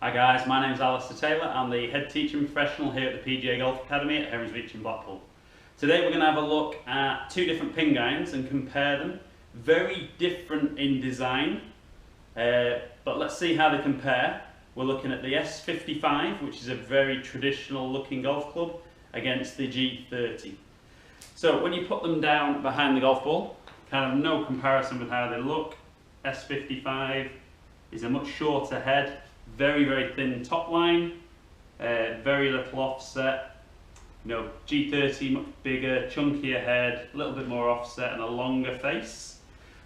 Hi guys, my name is Alastair Taylor. I'm the head teaching professional here at the PGA Golf Academy at Herons Beach in Blackpool. Today we're going to have a look at two different pin guides and compare them. Very different in design, but let's see how they compare. We're looking at the S55, which is a very traditional looking golf club, against the G30. So when you put them down behind the golf ball, kind of no comparison with how they look. S55 is a much shorter head, very thin top line, very little offset. G30 much bigger, chunkier head, a little bit more offset and a longer face.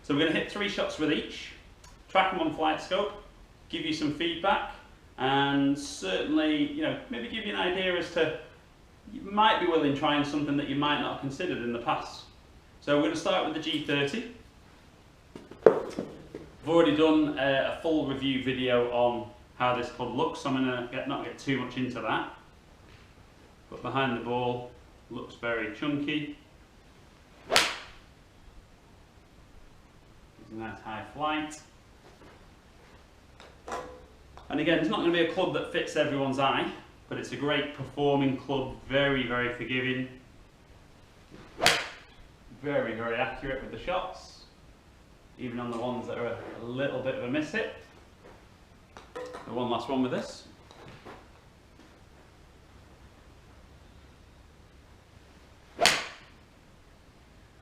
So we're going to hit 3 shots with each, track them on flight scope, give you some feedback, and certainly maybe give you an idea as to you might be willing trying something that you might not have considered in the past. So we're going to start with the G30. I've already done a full review video on how this club looks, so I'm going to not get too much into that. But behind the ball, looks very chunky. It's a nice high flight. And again, it's not going to be a club that fits everyone's eye, but it's a great performing club, very forgiving. Very accurate with the shots, even on the ones that are a little bit of a miss hit. One last one with this.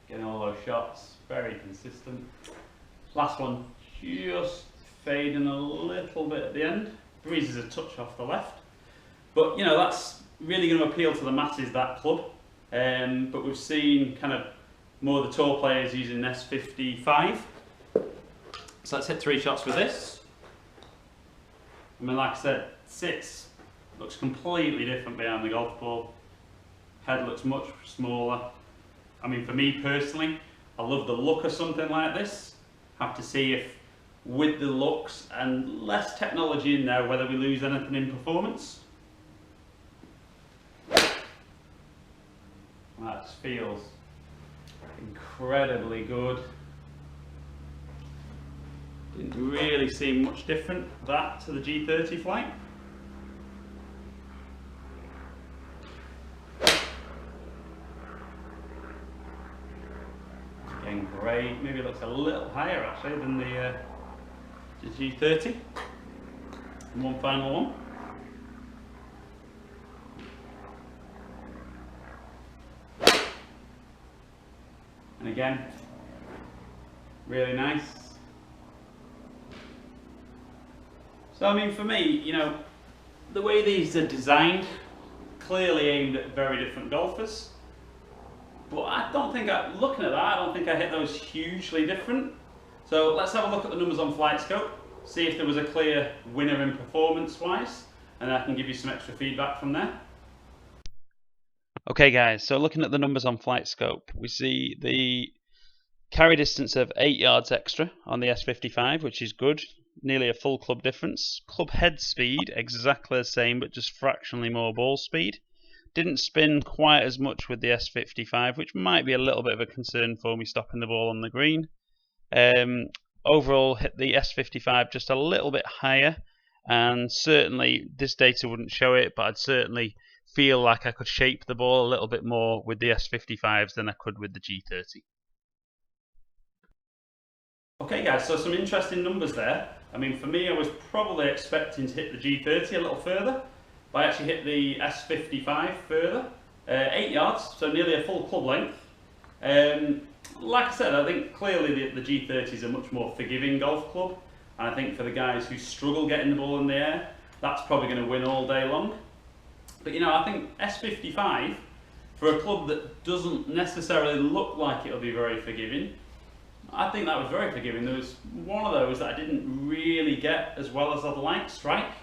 Getting all those shots, very consistent. Last one, just fading a little bit at the end. Breezes a touch off the left. But that's really going to appeal to the masses, that club. But we've seen kind of more of the tour players using S55. So let's hit 3 shots with this. I mean, like I said, sits looks completely different behind the golf ball. Head looks much smaller. I mean, for me personally, I love the look of something like this. Have to see if, with the looks and less technology in there, whether we lose anything in performance. That just feels incredibly good. Didn't really seem much different, that to the G30 flight. Again, great. Maybe it looks a little higher actually than the G30. And one final one. And again, really nice. So I mean, for me, the way these are designed, clearly aimed at very different golfers. But I don't think, looking at that, I don't think I hit those hugely different. So let's have a look at the numbers on flight scope, see if there was a clear winner in performance wise, and I can give you some extra feedback from there. Okay guys, so looking at the numbers on flight scope, we see the carry distance of 8 yards extra on the S55, which is good. Nearly a full club difference. Club head speed exactly the same, but just fractionally more ball speed. Didn't spin quite as much with the S55, which might be a little bit of a concern for me stopping the ball on the green. Overall, hit the S55 just a little bit higher, and certainly this data wouldn't show it, but I'd certainly feel like I could shape the ball a little bit more with the S55s than I could with the G30. Okay guys, so some interesting numbers there. I mean, for me, I was probably expecting to hit the G30 a little further, but I actually hit the S55 further. 8 yards, so nearly a full club length. Like I said, I think clearly the G30 is a much more forgiving golf club, and I think for the guys who struggle getting the ball in the air, that's probably going to win all day long. But I think S55, for a club that doesn't necessarily look like it'll be very forgiving, I think that was very forgiving. There was one of those that I didn't really get as well as I'd like, strike.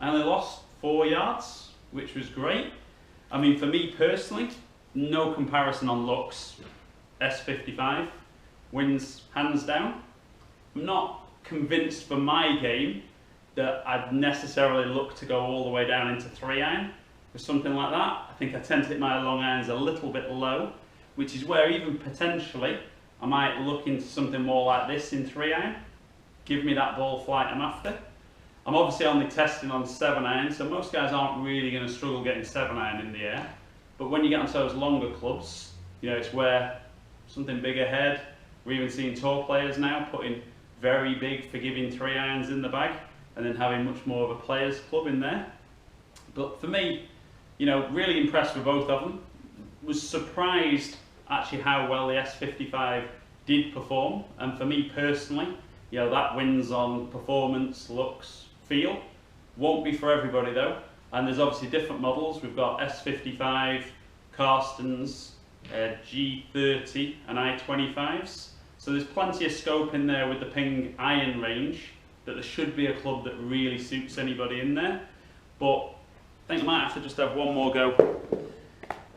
I only lost 4 yards, which was great. I mean, for me personally, no comparison on looks. S55 wins hands down. I'm not convinced for my game that I'd necessarily look to go all the way down into 3-iron or something like that. I think I tend to hit my long irons a little bit low, which is where even potentially I might look into something more like this in 3-iron. Give me that ball flight I'm after. I'm obviously only testing on 7-iron, so most guys aren't really going to struggle getting 7-iron in the air. But when you get onto those longer clubs, you know, it's where something big ahead. We're even seeing tour players now putting very big forgiving 3-irons in the bag and then having much more of a players club in there. But for me, you know, really impressed with both of them. Was surprised actually how well the S55 did perform, and for me personally, you know, that wins on performance, looks, feel. Won't be for everybody though, and there's obviously different models. We've got S55, Karstens, G30 and I-25s, so there's plenty of scope in there with the Ping iron range that there should be a club that really suits anybody in there. But I think I might have to just have one more go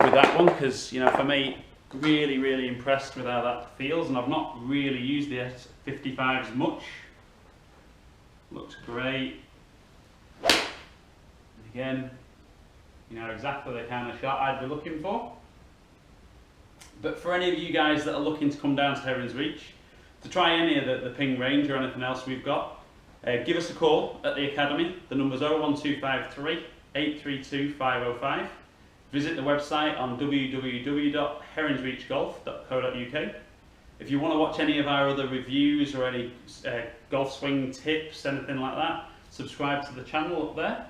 with that one, because, you know, for me, really impressed with how that feels, and I've not really used the S55s much. Looks great. Again, you know, exactly the kind of shot I'd be looking for. But for any of you guys that are looking to come down to Heron's Reach to try any of the Ping range or anything else we've got, give us a call at the Academy. The number's 01253 832 505. Visit the website on www.heronsreachgolf.co.uk. If you want to watch any of our other reviews or any golf swing tips, anything like that, subscribe to the channel up there.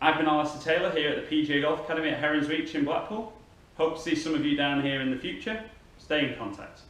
I've been Alastair Taylor here at the PGA Golf Academy at Heron's Reach in Blackpool. Hope to see some of you down here in the future. Stay in contact.